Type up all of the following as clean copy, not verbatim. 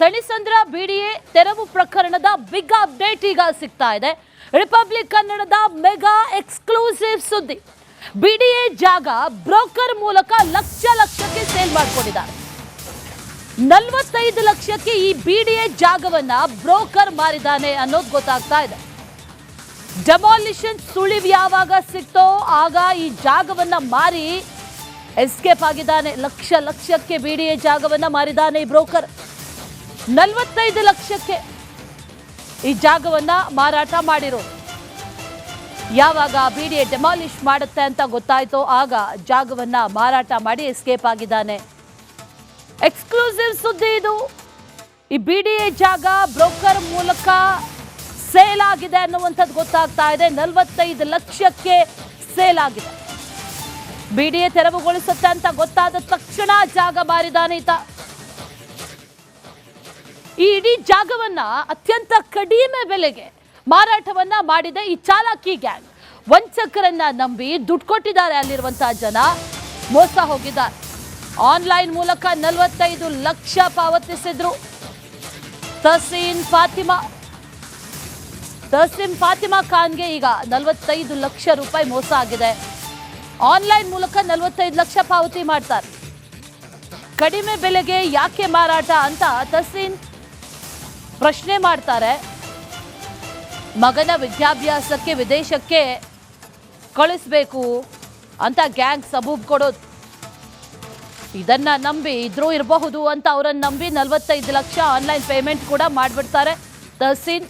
Thanisandra BDA ತೆರವು ಪ್ರಕರಣದ big update ಈಗ ಸಿಗ್ತಾ ಇದೆ. ರಿಪಬ್ಲಿಕ್ ಕನ್ನಡದ ಮೆಗಾ ಎಕ್ಸ್ಕ್ಲೂಸಿವ್ ಸುದ್ದಿ. ಬಿಡಿಎ ಜಾಗ ಬ್ರೋಕರ್ ಮೂಲಕ ಲಕ್ಷಕ್ಕೆ ಸೇಲ್ ಮಾಡಿಕೊಂಡಿದ್ದಾರೆ. 45 ಲಕ್ಷಕ್ಕೆ ಈ ಬಿಡಿಎ ಜಾಗವನ್ನ ಬ್ರೋಕರ್ ಮಾರಿದಾನೆ ಅನ್ನೋದು ಗೊತ್ತಾಗ್ತಾ ಇದೆ. ಡೆಮಾಲಿಷನ್ ಸುಳಿವು ಯಾವಾಗ ಸಿಕ್ತೋ ಆಗ ಈ ಜಾಗವನ್ನ ಮಾರಿ ಎಸ್ಕೇಪ್ ಆಗಿದ್ದಾನೆ. ಲಕ್ಷಕ್ಕೆ ಬಿಡಿಎ ಜಾಗವನ್ನ ಮಾರಿದಾನೆ ಈ ಬ್ರೋಕರ್. 45 ಲಕ್ಷಕ್ಕೆ ಈ ಜಾಗವನ್ನ ಮಾರಾಟ ಮಾಡಿರೋದು. ಯಾವಾಗ ಬಿಡಿಎ ಡೆಮಾಲಿಷ್ ಮಾಡುತ್ತೆ ಅಂತ ಗೊತ್ತಾಯ್ತೋ ಆಗ ಜಾಗವನ್ನ ಮಾರಾಟ ಮಾಡಿ ಎಸ್ಕೇಪ್ ಆಗಿದ್ದಾನೆ. ಎಕ್ಸ್ಕ್ಲೂಸಿವ್ ಸುದ್ದಿ ಇದು. ಈ ಬಿಡಿಎ ಜಾಗ ಬ್ರೋಕರ್ ಮೂಲಕ ಸೇಲ್ ಆಗಿದೆ ಅನ್ನುವಂಥದ್ದು ಗೊತ್ತಾಗ್ತಾ ಇದೆ. 45 ಲಕ್ಷಕ್ಕೆ ಸೇಲ್ ಆಗಿದೆ. ಬಿಡಿಎ ತೆರವುಗೊಳಿಸುತ್ತೆ ಅಂತ ಗೊತ್ತಾದ ತಕ್ಷಣ ಜಾಗ ಮಾರಿದಾನೆ ಈತ. ಈ ಇಡೀ ಜಾಗವನ್ನ ಅತ್ಯಂತ ಕಡಿಮೆ ಬೆಲೆಗೆ ಮಾರಾಟವನ್ನ ಮಾಡಿದೆ ಈ ಚಾಲಾಕಿ ಗ್ಯಾಂಗ್. ವಂಚಕರನ್ನ ನಂಬಿ ದುಡ್ಡು ಕೊಟ್ಟಿದ್ದಾರೆ. ಅಲ್ಲಿರುವಂತಹ ಜನ ಮೋಸ ಹೋಗಿದ್ದಾರೆ. ಆನ್ಲೈನ್ ಮೂಲಕ 45 ಲಕ್ಷ ಪಾವತಿಸಿದ್ರು. ತಹಸೀನ್ ಫಾತಿಮಾ ಖಾನ್ಗೆ ಈಗ 45 ಲಕ್ಷ ರೂಪಾಯಿ ಮೋಸ ಆಗಿದೆ. ಆನ್ಲೈನ್ ಮೂಲಕ 45 ಲಕ್ಷ ಪಾವತಿ ಮಾಡ್ತಾರೆ. ಕಡಿಮೆ ಬೆಲೆಗೆ ಯಾಕೆ ಮಾರಾಟ ಅಂತ ತಹಸೀನ್ ಪ್ರಶ್ನೆ ಮಾಡ್ತಾರೆ. ಮಗನ ವಿದ್ಯಾಭ್ಯಾಸಕ್ಕೆ ವಿದೇಶಕ್ಕೆ ಕಳಿಸ್ಬೇಕು ಅಂತ ಗ್ಯಾಂಗ್ ಸಬೂಬ್ ಕೊಡೋದು. ಇದನ್ನ ನಂಬಿ ಇದ್ರೂ ಇರಬಹುದು ಅಂತ ಅವರನ್ನು ನಂಬಿ 45 ಲಕ್ಷ ಆನ್ಲೈನ್ ಪೇಮೆಂಟ್ ಕೂಡ ಮಾಡಿಬಿಡ್ತಾರೆ. ತಹಸೀನ್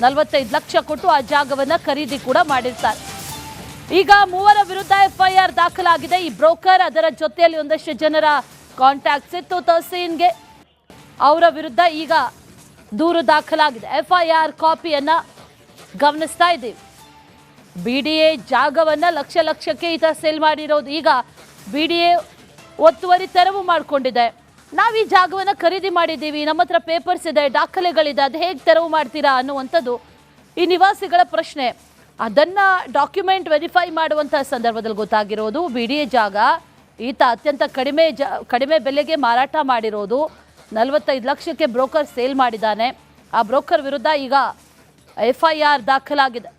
45 ಲಕ್ಷ ಕೊಟ್ಟು ಆ ಜಾಗವನ್ನ ಖರೀದಿ ಕೂಡ ಮಾಡಿರ್ತಾರೆ. ಈಗ 3 ವಿರುದ್ಧ FIR ದಾಖಲಾಗಿದೆ. ಈ ಬ್ರೋಕರ್ ಅದರ ಜೊತೆಯಲ್ಲಿ ಒಂದಷ್ಟು ಜನರ ಕಾಂಟ್ಯಾಕ್ಟ್ಸ್ ಇತ್ತು ತಹಸೀನ್ಗೆ. ಅವರ ವಿರುದ್ಧ ಈಗ ದೂರು ದಾಖಲಾಗಿದೆ. FIR ಕಾಪಿಯನ್ನ ಗಮನಿಸ್ತಾ ಇದ್ದೀವಿ. ಬಿಡಿಎ ಜಾಗವನ್ನ ಲಕ್ಷಕ್ಕೆ ಈತ ಸೇಲ್ ಮಾಡಿರೋದು. ಈಗ ಬಿಡಿಎ ಒತ್ತುವರಿ ತೆರವು ಮಾಡಿಕೊಂಡಿದೆ. ನಾವು ಈ ಜಾಗವನ್ನ ಖರೀದಿ ಮಾಡಿದ್ದೀವಿ, ನಮ್ಮ ಹತ್ರ ಪೇಪರ್ಸ್ ಇದೆ, ದಾಖಲೆಗಳಿದೆ, ಅದು ಹೇಗೆ ತೆರವು ಮಾಡ್ತೀರಾ ಅನ್ನುವಂಥದ್ದು ಈ ನಿವಾಸಿಗಳ ಪ್ರಶ್ನೆ. ಅದನ್ನ ಡಾಕ್ಯುಮೆಂಟ್ ವೆರಿಫೈ ಮಾಡುವಂತಹ ಸಂದರ್ಭದಲ್ಲಿ ಗೊತ್ತಾಗಿರೋದು ಬಿಡಿಎ ಜಾಗ ಈತ ಅತ್ಯಂತ ಕಡಿಮೆ ಬೆಲೆಗೆ ಮಾರಾಟ ಮಾಡಿರೋದು. 45 ಲಕ್ಷಕ್ಕೆ ಬ್ರೋಕರ್ ಸೇಲ್ ಮಾಡಿದ್ದಾನೆ. ಆ ಬ್ರೋಕರ್ ವಿರುದ್ಧ ಈಗ FIR ದಾಖಲಾಗಿದೆ.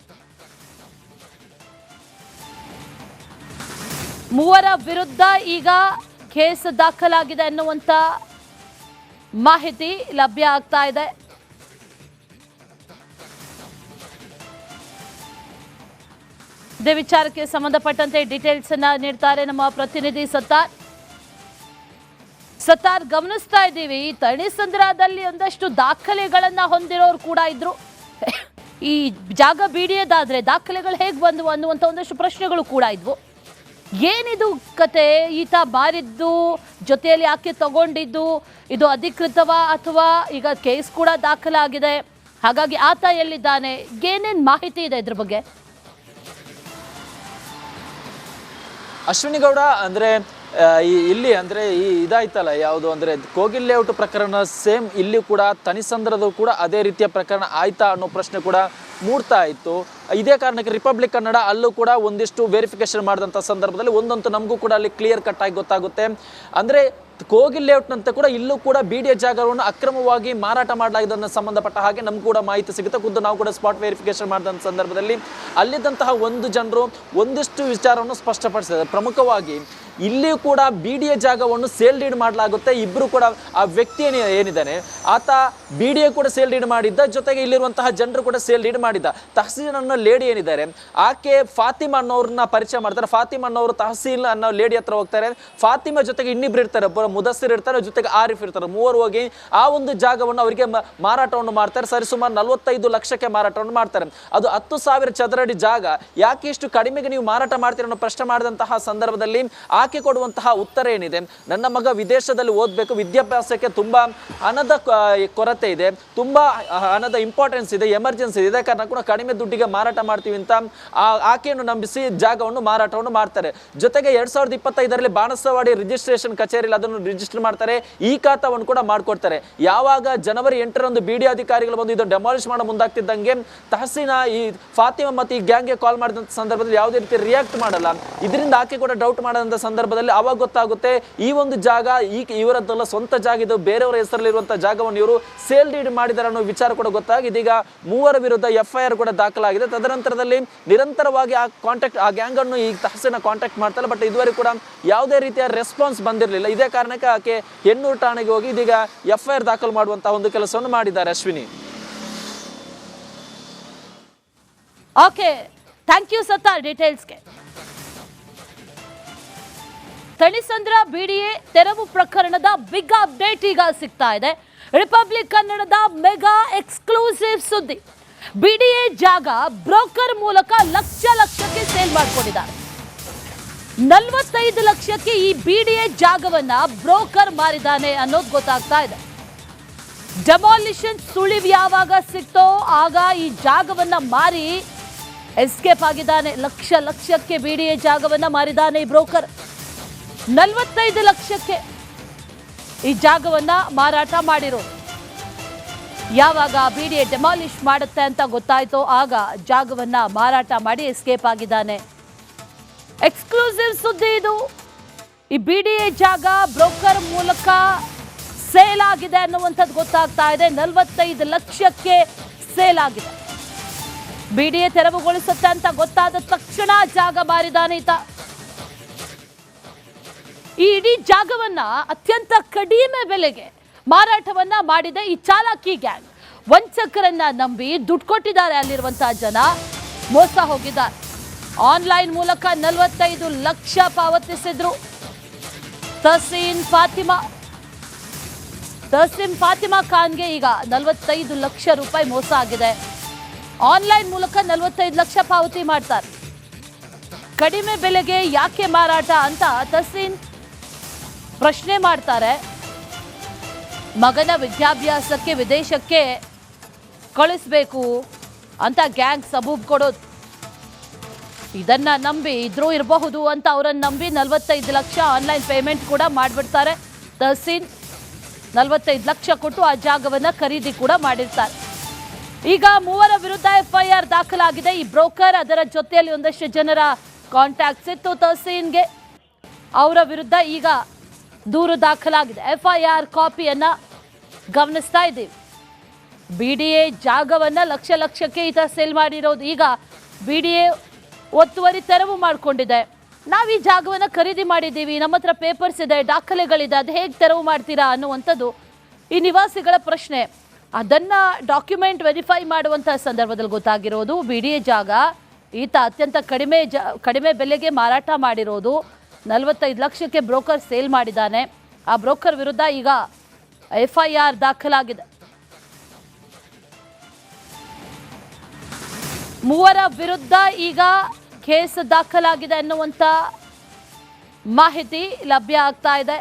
3 ವಿರುದ್ಧ ಈಗ ಕೇಸ್ ದಾಖಲಾಗಿದೆ ಅನ್ನುವಂಥ ಮಾಹಿತಿ ಲಭ್ಯ ಆಗ್ತಾ ಇದೆ. ಇದೇ ವಿಚಾರಕ್ಕೆ ಸಂಬಂಧಪಟ್ಟಂತೆ ಡೀಟೇಲ್ಸ್ ಅನ್ನ ನೀಡ್ತಾರೆ ನಮ್ಮ ಪ್ರತಿನಿಧಿ ಸತ್ತಾರ್. ಗಮನಿಸ್ತಾ ಇದ್ದೀವಿ, ತಣಿಸಂದ್ರದಲ್ಲಿ ಒಂದಷ್ಟು ದಾಖಲೆಗಳನ್ನ ಹೊಂದಿರೋರು ಕೂಡ ಇದ್ರು. ಈ ಜಾಗ ಬಿಡಿಯದಾದ್ರೆ ದಾಖಲೆಗಳು ಹೇಗೆ ಬಂದವು ಅನ್ನುವಂಥ ಒಂದಷ್ಟು ಪ್ರಶ್ನೆಗಳು ಕೂಡ ಇದ್ವು. ಏನಿದು ಕತೆ? ಈತ ಮಾರಿದ್ದು, ಜೊತೆಯಲ್ಲಿ ಯಾಕೆ ತಗೊಂಡಿದ್ದು, ಇದು ಅಧಿಕೃತವಾ ಅಥವಾ ಈಗ ಕೇಸ್ ಕೂಡ ದಾಖಲಾಗಿದೆ, ಹಾಗಾಗಿ ಆತ ಎಲ್ಲಿದ್ದಾನೆ, ಏನೇನು ಮಾಹಿತಿ ಇದೆ ಇದ್ರ ಬಗ್ಗೆ? ಅಶ್ವಿನಿ ಗೌಡ, ಅಂದ್ರೆ ಇಲ್ಲಿ ಅಂದ್ರೆ ಈ ಇದಾಯ್ತಲ್ಲ ಯಾವುದು ಅಂದ್ರೆ ಕೋಗಿಲ್ ಲೇಔಟ್ ಪ್ರಕರಣ ಸೇಮ್ ಇಲ್ಲಿ ಕೂಡ ತಣಿಸಂದ್ರದ್ದು ಕೂಡ ಅದೇ ರೀತಿಯ ಪ್ರಕರಣ ಆಯ್ತಾ ಅನ್ನೋ ಪ್ರಶ್ನೆ ಕೂಡ ಮೂಡ್ತಾ ಇತ್ತು. ಇದೇ ಕಾರಣಕ್ಕೆ ರಿಪಬ್ಲಿಕ್ ಕನ್ನಡ ಅಲ್ಲೂ ಕೂಡ ಒಂದಿಷ್ಟು ವೆರಿಫಿಕೇಶನ್ ಮಾಡಿದಂಥ ಸಂದರ್ಭದಲ್ಲಿ ಒಂದಂತೂ ನಮಗೂ ಕೂಡ ಅಲ್ಲಿ ಕ್ಲಿಯರ್ ಕಟ್ ಆಗಿ ಗೊತ್ತಾಗುತ್ತೆ. ಅಂದರೆ ಕೋಗಿಲ್ ಲೇಔಟ್ನಂತೆ ಕೂಡ ಇಲ್ಲೂ ಕೂಡ ಬಿಡಿಎ ಜಾಗವನ್ನು ಅಕ್ರಮವಾಗಿ ಮಾರಾಟ ಮಾಡಲಾಗಿದ್ದನ್ನು ಸಂಬಂಧಪಟ್ಟ ಹಾಗೆ ನಮ್ಗೆ ಕೂಡ ಮಾಹಿತಿ ಸಿಗುತ್ತೆ. ಖುದ್ದು ನಾವು ಕೂಡ ಸ್ಪಾಟ್ ವೆರಿಫಿಕೇಶನ್ ಮಾಡಿದಂಥ ಸಂದರ್ಭದಲ್ಲಿ ಅಲ್ಲಿದ್ದಂತಹ ಒಂದು ಜನರು ಒಂದಿಷ್ಟು ವಿಚಾರವನ್ನು ಸ್ಪಷ್ಟಪಡಿಸಿದ್ದಾರೆ. ಪ್ರಮುಖವಾಗಿ ಇಲ್ಲಿಯೂ ಕೂಡ ಬಿಡಿಎ ಜಾಗವನ್ನು ಸೇಲ್ ಡೀಡ್ ಮಾಡಲಾಗುತ್ತೆ. ಇಬ್ಬರು ಕೂಡ ಆ ವ್ಯಕ್ತಿ ಏನಿದ್ದಾನೆ ಆತ ಬಿಡಿಎ ಕೂಡ ಸೇಲ್ ಡೀಡ್ ಮಾಡಿದ್ದ, ಜೊತೆಗೆ ಇಲ್ಲಿರುವಂತಹ ಜನರು ಕೂಡ ಸೇಲ್ ಡೀಡ್ ಮಾಡಿದ್ದ. ತಹಸೀಲ್ ಅನ್ನೋ ಲೇಡಿ ಏನಿದ್ದಾರೆ ಆಕೆ ಫಾತಿಮಾ ಅನ್ನೋರನ್ನ ಪರಿಚಯ ಮಾಡ್ತಾರೆ. ಫಾತಿಮಾ ಅನ್ನೋರು ತಹಸೀಲ್ ಅನ್ನೋ ಲೇಡಿ ಹತ್ರ ಹೋಗ್ತಾರೆ. ಫಾತಿಮಾ ಜೊತೆಗೆ ಇನ್ನಿಬ್ರು ಇರ್ತಾರೆ, ಮುದಸ್ಸಿರ್ ಇರ್ತಾರೆ, ಜೊತೆಗೆ ಆರಿಫ್ ಇರ್ತಾರೆ. ಮೂವರು ಹೋಗಿ ಆ ಒಂದು ಜಾಗವನ್ನು ಅವರಿಗೆ ಮಾರಾಟವನ್ನು ಮಾಡ್ತಾರೆ. ಸರಿಸುಮಾರು 45 ಲಕ್ಷಕ್ಕೆ ಮಾರಾಟವನ್ನು ಮಾಡ್ತಾರೆ. ಅದು 10,000 ಚದರಡಿ ಜಾಗ. ಯಾಕೆ ಇಷ್ಟು ಕಡಿಮೆಗೆ ನೀವು ಮಾರಾಟ ಮಾಡ್ತೀರ ಅನ್ನೋ ಪ್ರಶ್ನೆ ಮಾಡಿದಂತಹ ಸಂದರ್ಭದಲ್ಲಿ ಆಕೆ ಕೊಡುವಂತಹ ಉತ್ತರ ಏನಿದೆ, ನನ್ನ ಮಗ ವಿದೇಶದಲ್ಲಿ ಓದಬೇಕು, ವಿದ್ಯಾಭ್ಯಾಸಕ್ಕೆ ತುಂಬಾ ಹಣದ ಕೊರತೆ ಇದೆ, ತುಂಬಾ ಹಣದ ಇಂಪಾರ್ಟೆನ್ಸ್ ಇದೆ, ಎಮರ್ಜೆನ್ಸಿ ಇದೆ, ಇದೇ ಕಾರಣ ಕೂಡ ಕಡಿಮೆ ದುಡ್ಡಿಗೆ ಮಾರಾಟ ಮಾಡ್ತೀವಿ ಅಂತ ಆಕೆಯನ್ನು ನಂಬಿಸಿ ಜಾಗವನ್ನು ಮಾರಾಟವನ್ನು ಮಾಡ್ತಾರೆ. ಜೊತೆಗೆ 2025ರಲ್ಲಿ ಬಾಣಸವಾಡಿ ರಿಜಿಸ್ಟ್ರೇಷನ್ ಕಚೇರಿಯಲ್ಲಿ ಅದನ್ನು ರಿಜಿಸ್ಟರ್ ಮಾಡ್ತಾರೆ. ಈ ಖಾತಾವನ್ನು ಕೂಡ ಮಾಡ್ಕೊಡ್ತಾರೆ. ಯಾವಾಗ ಜನವರಿ 8ರಂದು ಬಿಡಿ ಅಧಿಕಾರಿಗಳು ಬಂದು ಇದು ಡೆಮಾಲಿಷ್ ಮಾಡೋ ಮುಂದಾಗ್ತಿದ್ದಂಗೆ ತಹಸೀನ ಈ ಫಾತಿಮಾ ಮತ್ತು ಈ ಗ್ಯಾಂಗ್ಗೆ ಕಾಲ್ ಮಾಡಿದಂಥ ಸಂದರ್ಭದಲ್ಲಿ ಯಾವುದೇ ರೀತಿ ರಿಯಾಕ್ಟ್ ಮಾಡಲ್ಲ. ಇದರಿಂದ ಆಕೆ ಕೂಡ ಡೌಟ್ ಮಾಡಿದಂಥ ಸಂದರ್ಭದಲ್ಲಿ ಅವಾಗ ಗೊತ್ತಾಗುತ್ತೆ ಈ ಒಂದು ಜಾಗ ಇವರದ್ದೆಲ್ಲ ಸ್ವಂತ ಜಾಗ, ಇದು ಬೇರೆಯವರ ಹೆಸರಲ್ಲಿರುವಂತಹ ಜಾಗವನ್ನು ಇವರು ಸೇಲ್ ಡೀಡ್ ಮಾಡಿದ್ದಾರೆ ಅನ್ನೋ ವಿಚಾರ ಕೂಡ ಗೊತ್ತಾಗಿ ಇದೀಗ ಮೂವರ ವಿರುದ್ಧ FIR ಕೂಡ ದಾಖಲಾಗಿದೆ. ತದನಂತರದಲ್ಲಿ ನಿರಂತರವಾಗಿ ಆ ಗ್ಯಾಂಗ್ ಅನ್ನು ಈ ತಹಸೀಲ್ನ ಕಾಂಟ್ಯಾಕ್ಟ್ ಮಾಡ್ತಾರೆ. ಬಟ್ ಇದುವರೆಗೂ ಕೂಡ ಯಾವುದೇ ರೀತಿಯ ರೆಸ್ಪಾನ್ಸ್ ಬಂದಿರಲಿಲ್ಲ. ಇದೇ ಕಾರಣಕ್ಕೆ ಆಕೆ ಹೆಣ್ಣೂರು ಠಾಣೆಗೆ ಹೋಗಿ ಇದೀಗ FIR ದಾಖಲು ಮಾಡುವಂತಹ ಒಂದು ಕೆಲಸವನ್ನು ಮಾಡಿದ್ದಾರೆ. Ashwini. Okay, thank you Sattar ಡೀಟೇಲ್ಸ್ಗೆ. ತಣಿಸಂದ್ರ BDA ತೆರವು ಪ್ರಕರಣದ ಬಿಗ್ ಅಪ್ಡೇಟ್ ಈಗ ಸಿಗ್ತಾ ಇದೆ. ರಿಪಬ್ಲಿಕ್ ಕನ್ನಡದ ಮೆಗಾ ಎಕ್ಸ್ಕ್ಲೂಸಿವ್ ಸುದ್ದಿ. BDA ಜಾಗ ಬ್ರೋಕರ್ ಮೂಲಕ ಲಕ್ಷಕ್ಕೆ ಸೇಲ್ ಮಾಡ್ಕೊಂಡಿದ್ದಾರೆ. 45 ಲಕ್ಷಕ್ಕೆ ಈ BDA ಜಾಗವನ್ನ ಬ್ರೋಕರ್ ಮಾರಿದ್ದಾನೆ ಅನ್ನೋದು ಗೊತ್ತಾಗ್ತಾ ಇದೆ. ಡೆಮಾಲಿಷನ್ ಸುಳಿವು ಯಾವಾಗ ಸಿಕ್ತೋ ಆಗ ಈ ಜಾಗವನ್ನ ಮಾರಿ ಎಸ್ಕೇಪ್ ಆಗಿದ್ದಾನೆ. ಲಕ್ಷಕ್ಕೆ BDA ಜಾಗವನ್ನ ಮಾರಿದ್ದಾನೆ ಈ ಬ್ರೋಕರ್. 45 ಲಕ್ಷಕ್ಕೆ ಈ ಜಾಗವನ್ನ ಮಾರಾಟ ಮಾಡಿರೋದು. ಯಾವಾಗ BDA ಡೆಮಾಲಿಷ್ ಮಾಡುತ್ತೆ ಅಂತ ಗೊತ್ತಾಯ್ತೋ ಆಗ ಜಾಗವನ್ನ ಮಾರಾಟ ಮಾಡಿ ಎಸ್ಕೇಪ್ ಆಗಿದ್ದಾನೆ. ಎಕ್ಸ್ಕ್ಲೂಸಿವ್ ಸುದ್ದಿ ಇದು. ಈ BDA ಜಾಗ ಬ್ರೋಕರ್ ಮೂಲಕ ಸೇಲ್ ಆಗಿದೆ ಅನ್ನುವಂಥದ್ದು ಗೊತ್ತಾಗ್ತಾ ಇದೆ. 45 ಲಕ್ಷಕ್ಕೆ ಸೇಲ್ ಆಗಿದೆ. BDA ತೆರವುಗೊಳಿಸುತ್ತೆ ಅಂತ ಗೊತ್ತಾದ ತಕ್ಷಣ ಜಾಗ ಮಾರಿದಾನೆ ಈತ. ಈ ಇಡೀ ಜಾಗವನ್ನ ಅತ್ಯಂತ ಕಡಿಮೆ ಬೆಲೆಗೆ ಮಾರಾಟವನ್ನ ಮಾಡಿದೆ ಈ ಚಾಲಾಕಿ ಗ್ಯಾಂಗ್. ವಂಚಕರನ್ನ ನಂಬಿ ದುಡ್ಡು ಕೊಟ್ಟಿದ್ದಾರೆ. ಅಲ್ಲಿರುವಂತಹ ಜನ ಮೋಸ ಹೋಗಿದ್ದಾರೆ. ಆನ್ಲೈನ್ ಮೂಲಕ 45 ಲಕ್ಷ ಪಾವತಿಸಿದ್ರು. ತಹಸೀನ್ ಫಾತಿಮಾ ಖಾನ್ಗೆ ಈಗ 45 ಲಕ್ಷ ರೂಪಾಯಿ ಮೋಸ ಆಗಿದೆ. ಆನ್ಲೈನ್ ಮೂಲಕ 45 ಲಕ್ಷ ಪಾವತಿ ಮಾಡ್ತಾರೆ. ಕಡಿಮೆ ಬೆಲೆಗೆ ಯಾಕೆ ಮಾರಾಟ ಅಂತ ತಹಸೀನ್ ಪ್ರಶ್ನೆ ಮಾಡ್ತಾರೆ. ಮಗನ ವಿದ್ಯಾಭ್ಯಾಸಕ್ಕೆ ವಿದೇಶಕ್ಕೆ ಕಳಿಸ್ಬೇಕು ಅಂತ ಗ್ಯಾಂಗ್ ಸಬೂಬ್ ಕೊಡೋದು. ಇದನ್ನ ನಂಬಿ ಇದ್ರೂ ಇರಬಹುದು ಅಂತ ಅವರನ್ನು ನಂಬಿ 45 ಲಕ್ಷ ಆನ್ಲೈನ್ ಪೇಮೆಂಟ್ ಕೂಡ ಮಾಡಿಬಿಡ್ತಾರೆ. ತಹಸೀನ್ 45 ಲಕ್ಷ ಕೊಟ್ಟು ಆ ಜಾಗವನ್ನ ಖರೀದಿ ಕೂಡ ಮಾಡಿರ್ತಾರೆ. ಈಗ ಮೂವರ ವಿರುದ್ಧ FIR ದಾಖಲಾಗಿದೆ. ಈ ಬ್ರೋಕರ್ ಅದರ ಜೊತೆಯಲ್ಲಿ ಒಂದಷ್ಟು ಜನರ ಕಾಂಟ್ಯಾಕ್ಟ್ಸ್ ಇತ್ತು ತಹಸೀನ್ಗೆ. ಅವರ ವಿರುದ್ಧ ಈಗ ದೂರು ದಾಖಲಾಗಿದೆ. FIR ಕಾಪಿಯನ್ನ ಗಮನಿಸ್ತಾ ಇದ್ದೀವಿ. BDA ಜಾಗವನ್ನ ಲಕ್ಷಕ್ಕೆ ಈತ ಸೇಲ್ ಮಾಡಿರೋದು. ಈಗ BDA ಒತ್ತುವರಿ ತೆರವು ಮಾಡಿಕೊಂಡಿದೆ. ನಾವು ಈ ಜಾಗವನ್ನ ಖರೀದಿ ಮಾಡಿದ್ದೀವಿ, ನಮ್ಮ ಹತ್ರ ಪೇಪರ್ಸ್ ಇದೆ, ದಾಖಲೆಗಳಿದೆ, ಅದು ಹೇಗೆ ತೆರವು ಮಾಡ್ತೀರಾ ಅನ್ನುವಂಥದ್ದು ಈ ನಿವಾಸಿಗಳ ಪ್ರಶ್ನೆ. ಅದನ್ನ ಡಾಕ್ಯುಮೆಂಟ್ ವೆರಿಫೈ ಮಾಡುವಂತಹ ಸಂದರ್ಭದಲ್ಲಿ ಗೊತ್ತಾಗಿರೋದು BDA ಜಾಗ ಈತ ಅತ್ಯಂತ ಕಡಿಮೆ ಬೆಲೆಗೆ ಮಾರಾಟ ಮಾಡಿರೋದು. 45 ಲಕ್ಷಕ್ಕೆ ಬ್ರೋಕರ್ ಸೇಲ್ ಮಾಡಿದ್ದಾನೆ. ಆ ಬ್ರೋಕರ್ ವಿರುದ್ಧ ಈಗ FIR ದಾಖಲಾಗಿದೆ. ಮೂವರ ವಿರುದ್ಧ ಈಗ ಕೇಸ್ ದಾಖಲಾಗಿದೆ ಅನ್ನುವಂಥ ಮಾಹಿತಿ ಲಭ್ಯ ಆಗ್ತಾ ಇದೆ.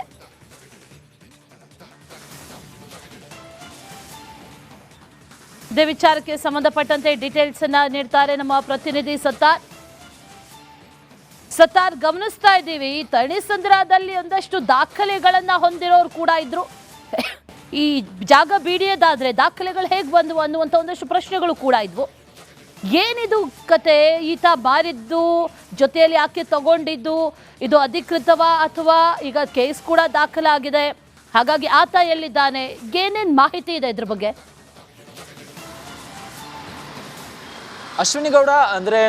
ಇದೇ ವಿಚಾರಕ್ಕೆ ಸಂಬಂಧಪಟ್ಟಂತೆ ಡೀಟೇಲ್ಸ್ ಅನ್ನ ನೀಡ್ತಾರೆ ನಮ್ಮ ಪ್ರತಿನಿಧಿ ಸತ್ತಾರ್. ಗಮನಿಸ್ತಾ ಇದ್ದೀವಿ, ತಣಿಸಂದ್ರದಲ್ಲಿ ಒಂದಷ್ಟು ದಾಖಲೆಗಳನ್ನ ಹೊಂದಿರೋರು ಕೂಡ ಇದ್ರು. ಈ ಜಾಗ BDAದಾದ್ರೆ ದಾಖಲೆಗಳು ಹೇಗೆ ಬಂದವು ಅನ್ನುವಂಥ ಒಂದಷ್ಟು ಪ್ರಶ್ನೆಗಳು ಕೂಡ ಇದ್ವು. ಏನಿದು ಕತೆ? ಈತ ಮಾರಿದ್ದು, ಜೊತೆಯಲ್ಲಿ ಯಾಕೆ ತಗೊಂಡಿದ್ದು, ಇದು ಅಧಿಕೃತವಾ ಅಥವಾ ಈಗ ಕೇಸ್ ಕೂಡ ದಾಖಲಾಗಿದೆ, ಹಾಗಾಗಿ ಆತ ಎಲ್ಲಿದ್ದಾನೆ, ಏನೇನು ಮಾಹಿತಿ ಇದೆ ಇದ್ರ ಬಗ್ಗೆ? ಅಶ್ವಿನಿ ಗೌಡ, ಅಂದ್ರೆ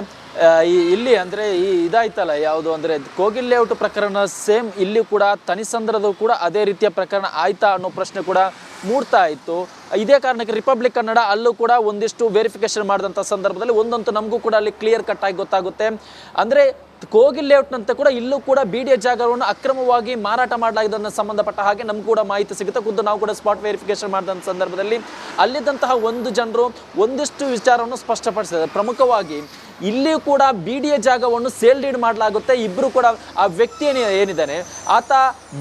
ಇಲ್ಲಿ ಅಂದ್ರೆ ಈ ಇದಾಯ್ತಲ್ಲ ಯಾವುದು ಅಂದ್ರೆ ಕೋಗಿಲ್ ಲೇಔಟ್ ಪ್ರಕರಣ ಸೇಮ್ ಇಲ್ಲಿ ಕೂಡ ತಣಿಸಂದ್ರದು ಕೂಡ ಅದೇ ರೀತಿಯ ಪ್ರಕರಣ ಆಯ್ತಾ ಅನ್ನೋ ಪ್ರಶ್ನೆ ಕೂಡ ಮೂಡ್ತಾ ಇತ್ತು. ಇದೇ ಕಾರಣಕ್ಕೆ ರಿಪಬ್ಲಿಕ್ ಕನ್ನಡ ಅಲ್ಲೂ ಕೂಡ ಒಂದಿಷ್ಟು ವೆರಿಫಿಕೇಶನ್ ಮಾಡಿದಂಥ ಸಂದರ್ಭದಲ್ಲಿ ಒಂದಂತೂ ನಮಗೂ ಕೂಡ ಅಲ್ಲಿ ಕ್ಲಿಯರ್ ಕಟ್ ಆಗಿ ಗೊತ್ತಾಗುತ್ತೆ. ಅಂದರೆ ಕೋಗಿಲ್ ಲೇಔಟ್ನಂತೆ ಕೂಡ ಇಲ್ಲೂ ಕೂಡ BDA ಜಾಗವನ್ನು ಅಕ್ರಮವಾಗಿ ಮಾರಾಟ ಮಾಡಲಾಗಿದ್ದನ್ನ ಸಂಬಂಧಪಟ್ಟ ಹಾಗೆ ನಮ್ಗೆ ಕೂಡ ಮಾಹಿತಿ ಸಿಗುತ್ತೆ. ಖುದ್ದು ನಾವು ಕೂಡ ಸ್ಪಾಟ್ ವೆರಿಫಿಕೇಶನ್ ಮಾಡಿದಂಥ ಸಂದರ್ಭದಲ್ಲಿ ಅಲ್ಲಿದ್ದಂತಹ ಒಂದು ಜನರು ಒಂದಿಷ್ಟು ವಿಚಾರವನ್ನು ಸ್ಪಷ್ಟಪಡಿಸಿದ್ದಾರೆ. ಪ್ರಮುಖವಾಗಿ ಇಲ್ಲಿಯೂ ಕೂಡ BDA ಜಾಗವನ್ನು ಸೇಲ್ ಡೀಡ್ ಮಾಡಲಾಗುತ್ತೆ. ಇಬ್ಬರು ಕೂಡ ಆ ವ್ಯಕ್ತಿ ಏನಿದ್ದಾನೆ ಆತ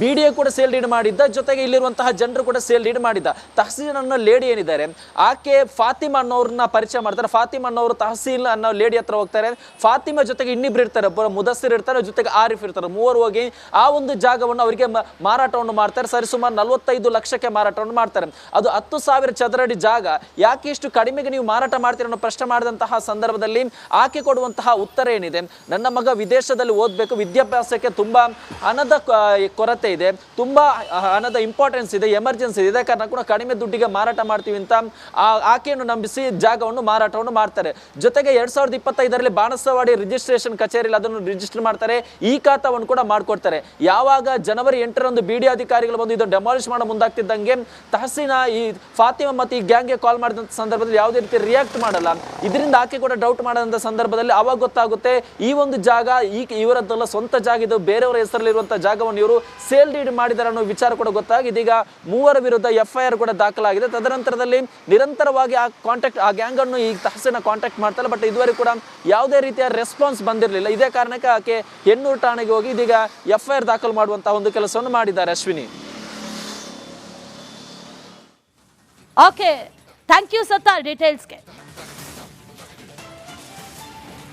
BDA ಕೂಡ ಸೇಲ್ ಡೀಡ್ ಮಾಡಿದ್ದ, ಜೊತೆಗೆ ಇಲ್ಲಿರುವಂತಹ ಜನರು ಕೂಡ ಸೇಲ್ ಡೀಡ್ ಮಾಡಿದ್ದ. ತಹಸೀಲ್ ಅನ್ನೋ ಲೇಡಿ ಏನಿದ್ದಾರೆ ಆಕೆ ಫಾತಿಮಾ ಅನ್ನೋರನ್ನ ಪರಿಚಯ ಮಾಡ್ತಾರೆ. ಫಾತಿಮಾ ಅನ್ನೋರು ತಹಸೀಲ್ ಅನ್ನೋ ಲೇಡಿ ಹತ್ರ ಹೋಗ್ತಾರೆ. ಫಾತಿಮಾ ಜೊತೆಗೆ ಇನ್ನಿಬ್ರು ಇರ್ತಾರೆ, ಮುದಸ್ಸಿರ್ ಇರ್ತಾರೆ, ಜೊತೆಗೆ ಆರಿಫ್ ಇರ್ತಾರೆ. ಮೂವರು ಹೋಗಿ ಆ ಒಂದು ಜಾಗವನ್ನು ಅವರಿಗೆ ಮಾರಾಟವನ್ನು ಮಾಡ್ತಾರೆ. ಸರಿಸುಮಾರು 45 ಲಕ್ಷಕ್ಕೆ ಮಾರಾಟವನ್ನು ಮಾಡ್ತಾರೆ. ಅದು 10,000 ಚದರಡಿ ಜಾಗ. ಯಾಕೆ ಇಷ್ಟು ಕಡಿಮೆಗೆ ನೀವು ಮಾರಾಟ ಮಾಡ್ತೀರ ಅನ್ನೋ ಪ್ರಶ್ನೆ ಮಾಡಿದಂತಹ ಸಂದರ್ಭದಲ್ಲಿ ಆಕೆ ಕೊಡುವಂತಹ ಉತ್ತರ ಏನಿದೆ, ನನ್ನ ಮಗ ವಿದೇಶದಲ್ಲಿ ಓದಬೇಕು, ವಿದ್ಯಾಭ್ಯಾಸಕ್ಕೆ ತುಂಬಾ ಹಣದ ಕೊರತೆ ಇದೆ, ತುಂಬಾ ಹಣದ ಇಂಪಾರ್ಟೆನ್ಸ್ ಇದೆ, ಎಮರ್ಜೆನ್ಸಿ ಇದೆ, ಕಾರಣ ಕೂಡ ಕಡಿಮೆ ದುಡ್ಡಿಗೆ ಮಾರಾಟ ಮಾಡ್ತೀವಿ ಅಂತ ಆಕೆಯನ್ನು ನಂಬಿಸಿ ಜಾಗವನ್ನು ಮಾರಾಟವನ್ನು ಮಾಡ್ತಾರೆ. ಜೊತೆಗೆ 2025ರಲ್ಲಿ ಬಾಣಸವಾಡಿ ರಿಜಿಸ್ಟ್ರೇಷನ್ ಕಚೇರಿಯಲ್ಲಿ ಅದನ್ನು ರಿಜಿಸ್ಟರ್ ಮಾಡ್ತಾರೆ, ಈ ಖಾತಾವನ್ನು ಕೂಡ ಮಾಡ್ಕೊಡ್ತಾರೆ. ಯಾವಾಗ ಜನವರಿ 8ರಂದು ಬಿಡಿ ಅಧಿಕಾರಿಗಳು ಬಂದು ಇದು ಡೆಮಾಲಿಷ್ ಮಾಡೋ ಮುಂದಾಗ್ತಿದ್ದಂಗೆ ತಹಸೀನಾ ಈ ಫಾತಿಮಾ ಮತ್ತು ಈ ಗ್ಯಾಂಗ್ಗೆ ಕಾಲ್ ಮಾಡಿದಂಥ ಸಂದರ್ಭದಲ್ಲಿ ಯಾವುದೇ ರೀತಿ ರಿಯಾಕ್ಟ್ ಮಾಡಲ್ಲ. ಇದರಿಂದ ಆಕೆ ಕೂಡ ಡೌಟ್ ಮಾಡೋಂಥ ಸಂದರ್ಭದಲ್ಲಿ ಅವಾಗ ಗೊತ್ತಾಗುತ್ತೆ ಈ ಒಂದು ಜಾಗ ಇವರದ್ದಲ್ಲ, ಸ್ವಂತ ಜಾಗ ಇದು, ಬೇರೆಯವರ ಹೆಸರಲ್ಲಿರುವಂತಹ ಜಾಗವನ್ನು ಇವರು ಸೇಲ್ ಡೀಡ್ ಮಾಡಿದ್ದಾರೆ ಅನ್ನೋ ವಿಚಾರ ಕೂಡ ಗೊತ್ತಾಗಿ ಇದೀಗ 3 ವಿರುದ್ಧ FIR ಕೂಡ ದಾಖಲಾಗಿದೆ. ತದನಂತರದಲ್ಲಿ ನಿರಂತರವಾಗಿ ಆ ಗ್ಯಾಂಗ್ ಅನ್ನು ಈ ತಹಸೀನಾ ಕಾಂಟ್ಯಾಕ್ಟ್ ಮಾಡ್ತಾರೆ. ಬಟ್ ಇದುವರೆಗೂ ಕೂಡ ಯಾವುದೇ ರೀತಿಯ ರೆಸ್ಪಾನ್ಸ್ ಬಂದಿರಲಿಲ್ಲ. ಇದೇ ಕಾರಣಕ್ಕೆ ಆಕೆ ಹೆಣ್ಣೂರು ಠಾಣೆಗೆ ಹೋಗಿ ಇದೀಗ FIR ದಾಖಲು ಮಾಡುವಂತಹ ಒಂದು ಕೆಲಸವನ್ನು ಮಾಡಿದ್ದಾರೆ. Ashwini. Okay, thank you Sattar ಡೀಟೇಲ್ಸ್ಗೆ.